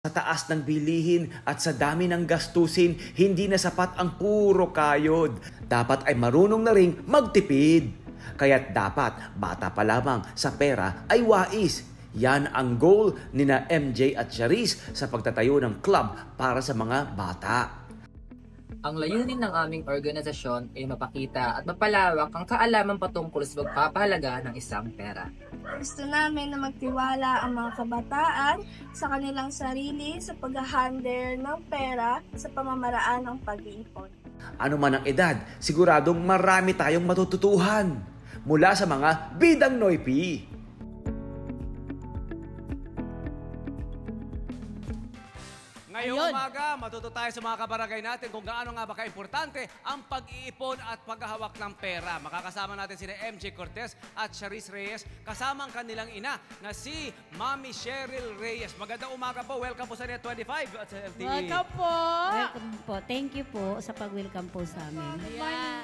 Sa taas ng bilihin at sa dami ng gastusin, hindi na sapat ang puro kayod. Dapat ay marunong na ring magtipid. Kaya't dapat bata pa lamang sa pera ay wais. Yan ang goal ni na MJ at Charis sa pagtatayo ng club para sa mga bata. Ang layunin ng aming organisasyon ay mapakita at mapalawak ang kaalaman patungkol sa pagpapahalaga ng isang pera. Gusto namin na magtiwala ang mga kabataan sa kanilang sarili sa pag-handle ng pera sa pamamaraan ng pag-iipon. Ano man ang edad, siguradong marami tayong matututuhan mula sa mga bidang Noipi. Ngayong umaga, matuto tayo sa mga kabarangay natin kung gaano nga ba kaimportante ang pag-iipon at paghahawak ng pera. Makakasama natin sina MJ Cortez at Charis Reyes, kasama ang kanilang ina na si Mami Cheryl Reyes. Magandang umaga po. Welcome po sa Net 25 at sa LTE. Welcome po! Welcome po. Thank you po sa pag-welcome po sa amin. Yeah.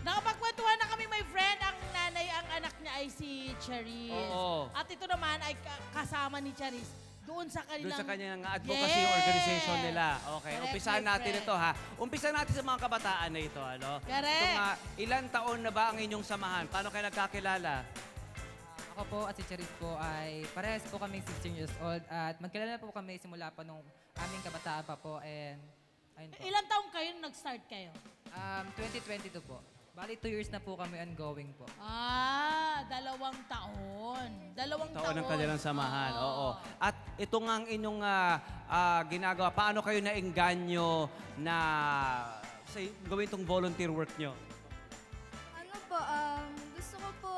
Nakapagkwentuhan na kami, my friend. Ang nanay, ang anak niya ay si Charis. Oo. At ito naman ay kasama ni Charis doon sa kanyang advocacy organization nila. Okay, Correct, umpisahan my natin friend. ito ha. Umpisahan natin sa mga kabataan na ito. Ano? Correct. Ito ilan taon na ba ang inyong samahan? Paano kayo nagkakilala? Ako po at si Charis po ay parehas po kami 16 years old at magkilala po kami simula pa nung aming kabataan pa po and ayun po. Ilang taong kayo nung nag-start kayo? 2022 po. Bali 2 years na po kami ongoing po. 2 taon. 2 taon. Taon ang kanilang samahan. Oo. At ito nga ang inyong ginagawa. Paano kayo naengganyo na gawin itong volunteer work nyo? Ano po, gusto ko po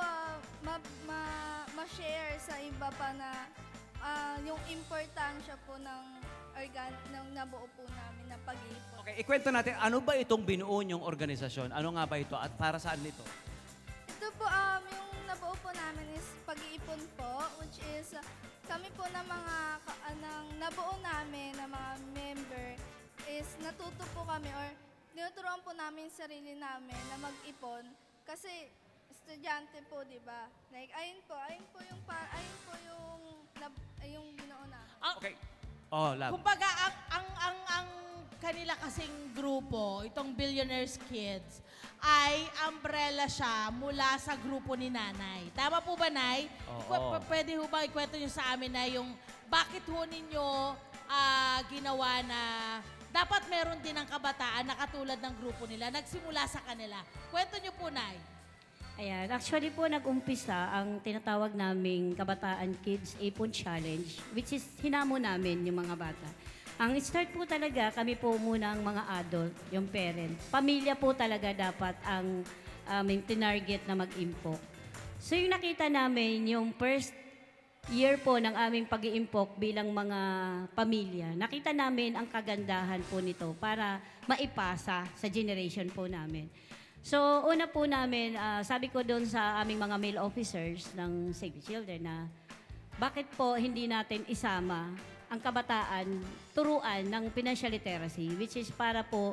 ma-share sa iba pa na yung importansya po ng nabuo po namin na pag-iipon. Okay, ikwento natin, ano ba itong binuo nyong organisasyon? Ano nga ba ito at para saan ito? Ito po, yung nabuo po namin is pag-iipon po, which is kami po na nabuo namin na mga member is natuto po kami or tinuturuan po namin sarili namin na mag-ipon kasi estudyante po, di ba? Like, ayun po yung binuo namin. Okay. Oh, love. Kumbaga, ang kanila kasing grupo, itong Billionaires Kids, ay umbrella siya mula sa grupo ni Nanay. Tama po ba, Nay? Oo. Pwede ho ba ikwento nyo sa amin na yung bakit ho ninyo ginawa na dapat meron din ang kabataan na katulad ng grupo nila, nagsimula sa kanila. Kwento nyo po, Nay. Ayan, actually po nag-umpisa ang tinatawag naming Kabataan Kids Ipon Challenge, which is hinamon namin yung mga bata. Ang start po talaga, kami po muna ang mga adult, yung parent. Pamilya po talaga dapat ang aming tinarget na mag-impok. So yung nakita namin, yung first year po ng aming pag-iimpok bilang mga pamilya, nakita namin ang kagandahan po nito para maipasa sa generation po namin. So, una po namin, sabi ko doon sa aming mga male officers ng Save the Children na bakit po hindi natin isama ang kabataan, turuan ng financial literacy, which is para po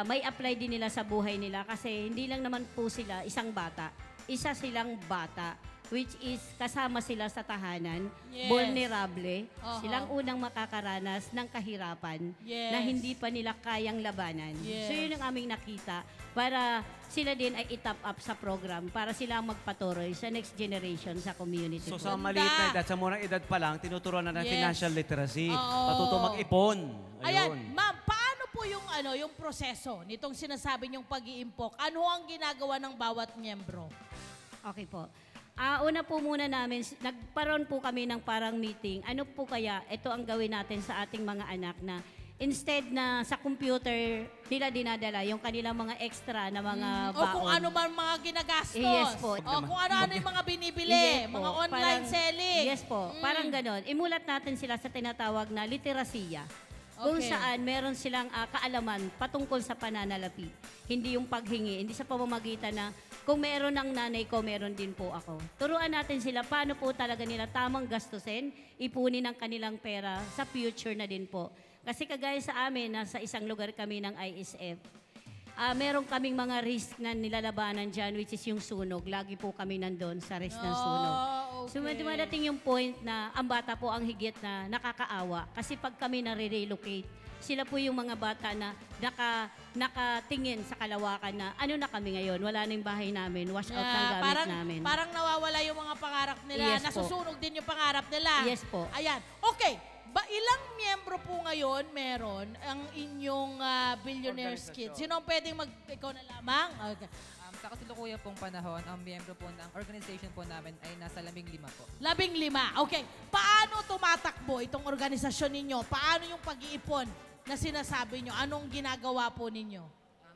may apply din nila sa buhay nila kasi hindi lang naman po sila isang bata, isa silang bata, which is kasama sila sa tahanan, vulnerable, silang unang makakaranas ng kahirapan na hindi pa nila kayang labanan. So yun ang aming nakita para sila din ay itap up sa program para sila magpatuloy sa next generation sa community. So sa maliit na edad, sa murang edad pa lang, tinuturuan na ng financial literacy. Matuto mag-ipon. Ayan, ma'am, paano po yung proseso nitong sinasabi niyong pag-iimpok? Ano ang ginagawa ng bawat miyembro? Okay po. Una po muna namin, nagparoon po kami ng parang meeting. Ano po kaya ito ang gawin natin sa ating mga anak na instead na sa computer nila dinadala yung kanilang mga extra na mga baon. O kung ano man mga ginagastos. Yes po. O kung ano-ano yung mga binibili, Yes po. mga online selling. Yes po. Parang ganon. Imulat natin sila sa tinatawag na literasiya. Kung saan meron silang kaalaman patungkol sa pananalapi. Hindi yung paghingi, hindi sa pamamagitan na kung meron ng nanay ko, meron din po ako. Turuan natin sila paano po talaga nila tamang gastusin, ipunin ang kanilang pera sa future na din po. Kasi kagaya sa amin, nasa isang lugar kami ng ISF, meron kaming mga risk na nilalabanan dyan, which is yung sunog. Lagi po kami nandun sa risk ng sunog. So dumadating yung point na ang bata po ang higit na nakakaawa. Kasi pag kami nare-relocate, sila po yung mga bata na nakatingin sa kalawakan na ano na kami ngayon, wala na yung bahay namin, wash out ng gamit namin. Parang nawawala yung mga pangarap nila. Yes po. Nasusunog din yung pangarap nila. Yes po. Ayan. Okay. Ilang miyembro po ngayon meron ang inyong Billionaires Kids? Sino ang pwedeng ikaw na lamang? Okay. Sa kasalukuyan pong panahon, ang miyembro po ng organization po namin ay nasa 15 po. 15. Okay. Paano tumatakbo itong organisasyon ninyo? Paano yung pag-iipon na sinasabi nyo? Anong ginagawa po ninyo?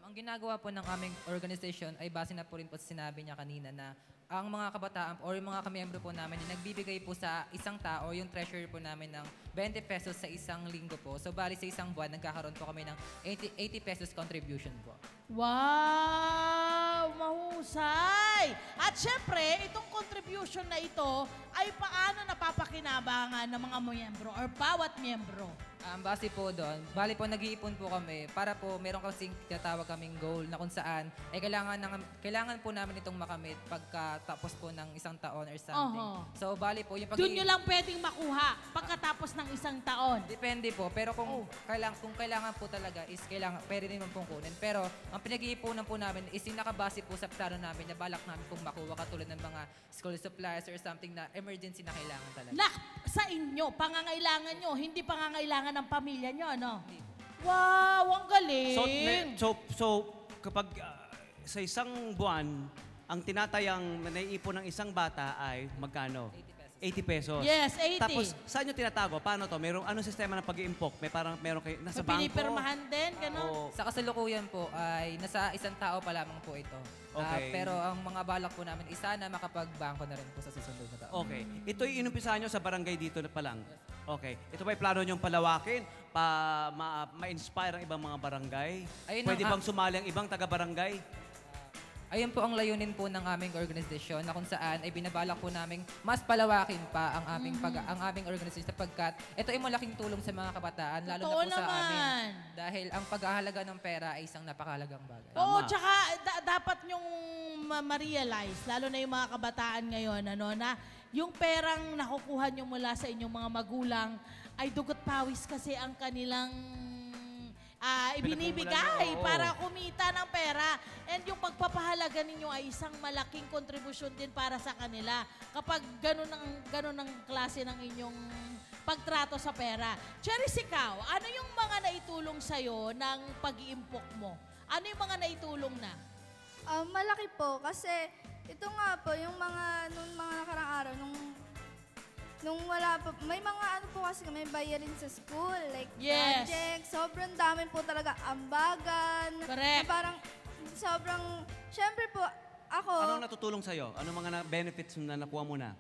Ang ginagawa po ng aming organization ay base na po rin po sa sinabi niya kanina na ang mga kabataan or yung mga kamiyembro po namin ay nagbibigay po sa isang tao, yung treasurer po namin ng 20 pesos sa isang linggo po. So bali sa isang buwan, nagkakaroon po kami ng 80 pesos contribution po. Wow! Mahusay! At syempre, itong contribution na ito ay paano napapakinabangan ng mga miyembro or bawat miyembro? Base po doon, bali po nag-iipon po kami para po meron kasing tinatawag kaming goal na kung saan ay kailangan po namin itong makamit pagkatapos po ng isang taon or something. So bali po yung Doon nyo lang pwedeng makuha pagkatapos ng isang taon. Depende po, pero kung kailangan po talaga is pwede din pong kunin. Pero ang pinag-iipunan po namin is yung nakabase po sa plano namin na balak namin pong makuha katulad ng mga school supplies or something na emergency na kailangan talaga. Sa inyo, pangangailangan nyo, hindi pangangailangan ng pamilya nyo, ano? Wow, ang galing! So kapag sa isang buwan, ang tinatayang naiipon ng isang bata ay magkano? 80 pesos. Yes, 80. Tapos, saan nyo tinatago? Paano to? Anong sistema ng pag-iimpok? Meron kayo, nasa bangko? Pinipirmahan din, gano'n? Sa kasalukuyan po ay nasa isang tao pa lamang po ito. Okay. Pero ang mga balak po namin is sana makapag-bangko na rin po sa susunod na taon. Okay. Ito'y inumpisahan nyo sa barangay dito na pa lang? Okay. Ito ba'y plano nyong palawakin? Ma-inspire ang ibang mga barangay? Ayun Pwede ang- bang sumali ang ibang taga-barangay? Ayun po ang layunin po ng aming organisasyon na kung saan ay binabalak po namin mas palawakin pa ang aming organisasyon sapagkat ito ay malaking tulong sa mga kabataan lalo Totoo na po sa naman. amin. Dahil ang pag-ahalaga ng pera ay isang napakahalagang bagay. Oo, tsaka dapat nyong ma-realize, lalo na yung mga kabataan ngayon, ano, na yung perang nakukuha nyo mula sa inyong mga magulang ay dugot pawis kasi ang kanilang ibinibigay Oo. para kumita ng pera. And yung pagpapahalaga ninyo ay isang malaking kontribusyon din para sa kanila kapag ganun ang klase ng inyong pagtrato sa pera. Cheris, ikaw, ano yung mga naitulong sa'yo ng pag-iimpok mo? Ano yung mga naitulong na? Malaki po kasi ito nga po, yung nung mga nakarang araw, nung wala pa, may mga ano po kasi may bayarin sa school, like Yes. project, sobrang dami po talaga ambagan. Correct. Na parang sobrang, syempre po, ako, Anong natutulong sa'yo? Anong mga benefits na nakuha mo na?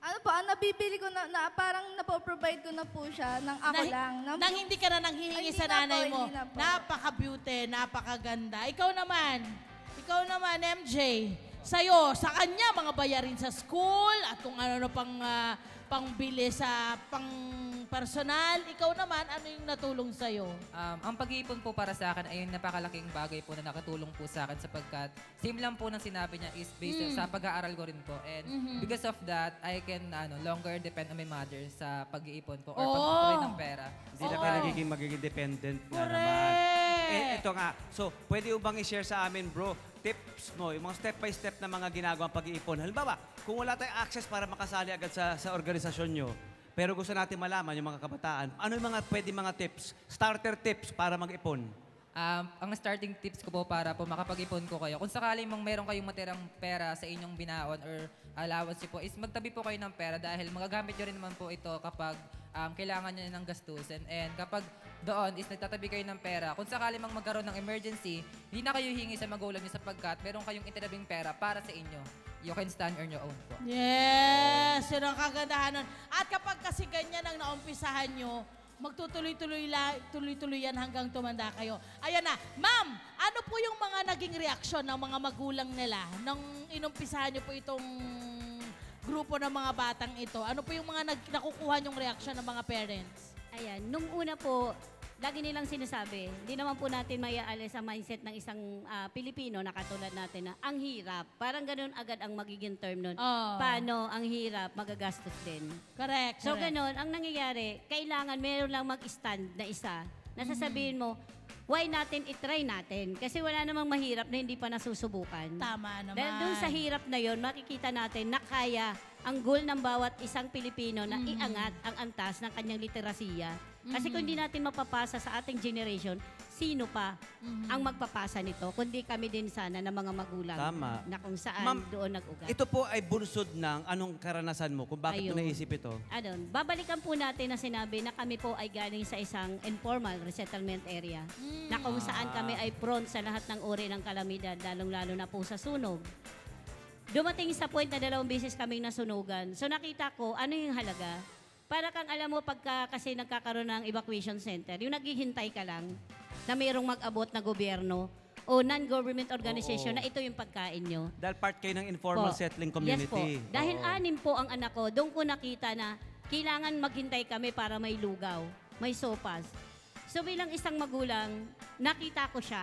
ano po, ang nabibili ko na parang napoprovide ko na po siya ng ako lang. Nang hindi ka na nanghihingi Ay, sa hindi na nanay po, mo. hindi na po. Napaka-beauty, napakaganda. Ikaw naman, MJ. Sa'yo, sa kanya, mga bayarin sa school at kung ano pangbili sa pang-personal. Ikaw naman, ano yung natulong sa'yo? Ang pag-iipon po para sa akin ay yung napakalaking bagay po na nakatulong po sa akin sapagkat same lang po ng sinabi niya is based sa pag-aaral ko rin po. And because of that, I can longer depend on my mother sa pag-iipon po or pag-iipon ng pera. Hindi na kayo magiging dependent na naman. Correct! Ito nga. So, pwede mo bang i-share sa amin, bro, tips mo, yung mga step-by-step na mga ginagawang pag-iipon. Halimbawa, kung wala tayong access para makasali agad sa organisasyon nyo, pero gusto natin malaman yung mga kabataan, ano yung mga pwede mga tips, starter tips para mag-ipon? Ang starting tips ko po para po makapag-ipon ko kayo, kung sakaling meron kayong matirang pera sa inyong binaon or allowance po, is magtabi po kayo ng pera dahil magagamit nyo rin naman po ito kapag kailangan nyo ng gastusin. And kapag doon is nagtatabi kayo ng pera, kung sakaling magkaroon ng emergency, hindi na kayo hingi sa magulang nyo sapagkat meron kayong itinabing pera para sa inyo. You can stand on your own po. Yes! Yun ang kagandahan nun. At kapag kasi ganyan ang naumpisahan nyo, magtutuloy-tuloy yan hanggang tumanda kayo. Ayan na. Ma'am, ano po yung mga naging reaksyon ng mga magulang nila nung inumpisahan nyo po itong grupo ng mga batang ito? Ano po yung mga nakukuha nyong reaksyon ng mga parents? Ayan, nung una po, lagi nilang sinasabi, hindi naman po natin maiaalis sa mindset ng isang Pilipino na katulad natin na ang hirap. Parang ganun agad ang magiging term nun. Oh. Paano ang hirap, magagastos din. Correct. So ganun, ang nangyayari, kailangan meron lang mag-stand na isa na sasabihin mo, why natin itry natin? Kasi wala namang mahirap na hindi pa nasusubukan. Tama naman. Dahil dun sa hirap na yon, makikita natin na kaya ang goal ng bawat isang Pilipino na iangat ang antas ng kanyang literasiya. Kasi kung hindi natin mapapasa sa ating generation, sino pa ang magpapasa nito? Kundi kami din sana ng mga magulang. Tama. Na kung saan Ma'am, doon nag-ugat. Ito po ay bunsod ng anong karanasan mo? Kung bakit mo Ayun. naisip ito? Babalikan po natin na sinabi na kami po ay galing sa isang informal resettlement area na kung saan kami ay prone sa lahat ng uri ng kalamidad, lalong-lalo na po sa sunog. Dumating sa point na 2 beses kaming nasunugan. So nakita ko, ano yung halaga? Para kang alam mo pagka kasi nagkakaroon ng evacuation center, yung naghihintay ka lang na mayroong mag-abot na gobyerno o non-government organization na ito yung pagkain nyo. Dahil part kayo ng informal Po. settling Yes po. community. Dahil Oo. 6 po ang anak ko, doon ko nakita na kailangan maghintay kami para may lugaw, may sopas. So bilang isang magulang, nakita ko siya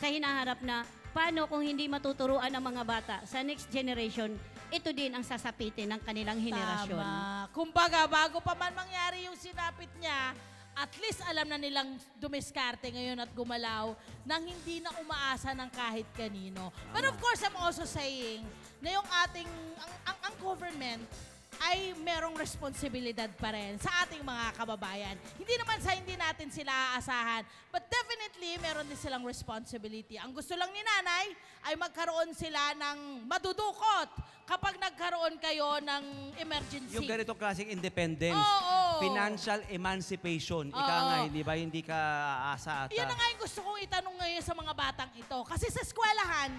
sa hinaharap na paano kung hindi matuturuan ng mga bata sa next generation, ito din ang sasapitin ng kanilang henerasyon. Tama. Kumbaga, bago pa man mangyari yung sinapit niya, at least alam na nilang dumiskarte ngayon at gumalaw nang hindi na umaasa ng kahit kanino. But of course, I'm also saying na yung ating, ang government ay merong responsibilidad pa rin sa ating mga kababayan. Hindi naman sa hindi natin sila aasahan, but definitely meron din silang responsibility. Ang gusto lang ni nanay ay magkaroon sila ng madudukot kapag nagkaroon kayo ng emergency. Yung ganitong klaseng independence. Oo. Financial emancipation. Ika Oo. nga, hindi ba? Hindi ka aasa at... Yan na nga yung gusto kong itanong ngayon sa mga batang ito. Kasi sa eskwelahan,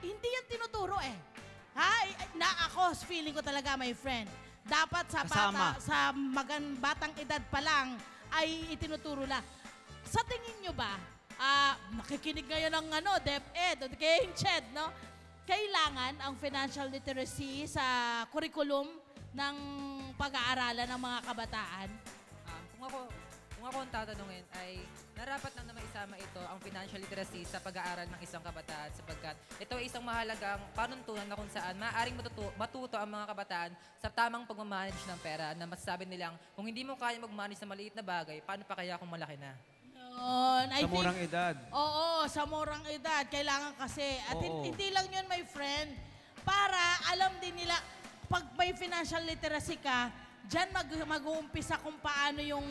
hindi yan tinuturo eh. Ha? Na ako, feeling ko talaga, my friend. Dapat sa Kasama. bata, sa batang edad pa lang, ay itinuturo na. Sa tingin nyo ba, nakikinig ngayon ng DepEd o KHED, no? Kailangan ang financial literacy sa curriculum ng pag-aaralan ng mga kabataan? Kung ako ang tatanungin ay narapat lang naman isama ito ang financial literacy sa pag-aaral ng isang kabataan sapagkat ito ay isang mahalagang panuntunan na kung saan maaaring matuto ang mga kabataan sa tamang pag-manage ng pera na masasabi nilang kung hindi mo kaya mag-manage sa maliit na bagay, paano pa kaya kung malaki na? Yun, Sa murang edad. Oo, sa murang edad. Kailangan kasi. At Oo. hindi lang yun, my friend. Para alam din nila, pag may financial literacy ka, dyan mag-uumpisa kung paano yung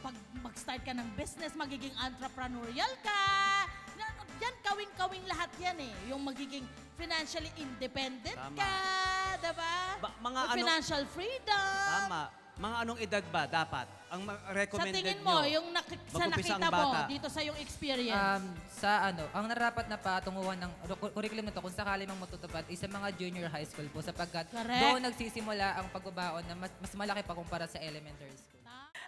pag mag-start ka ng business, magiging entrepreneurial ka. Yan, kawing-kawing lahat yan eh. Yung magiging financially independent Tama. ka, diba? Financial freedom. Tama. Mga anong edad ba dapat? Ang Sa recommended tingin mo, nyo? yung sa Mag-umpisa nakita ang mo bata. dito sa yung experience. Ang narapat na patunguhan ng curriculum na to kung sakali mang matutupad is sa mga junior high school po sapagkat Correct. doon nagsisimula ang pagbabaon na mas malaki pa kumpara sa elementary school.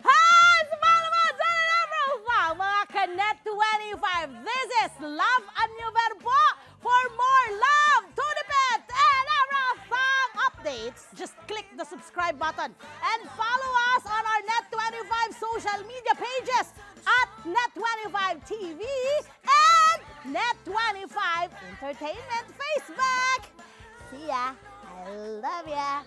Hi! Sumama mo dyan na profile, mga Kanet 25. This is Love and New Verbo. For more love, to the pet, and everything updates, just click the subscribe button and follow us on our Net25 social media pages at Net25 TV and Net25 Entertainment Facebook. See ya. I love ya.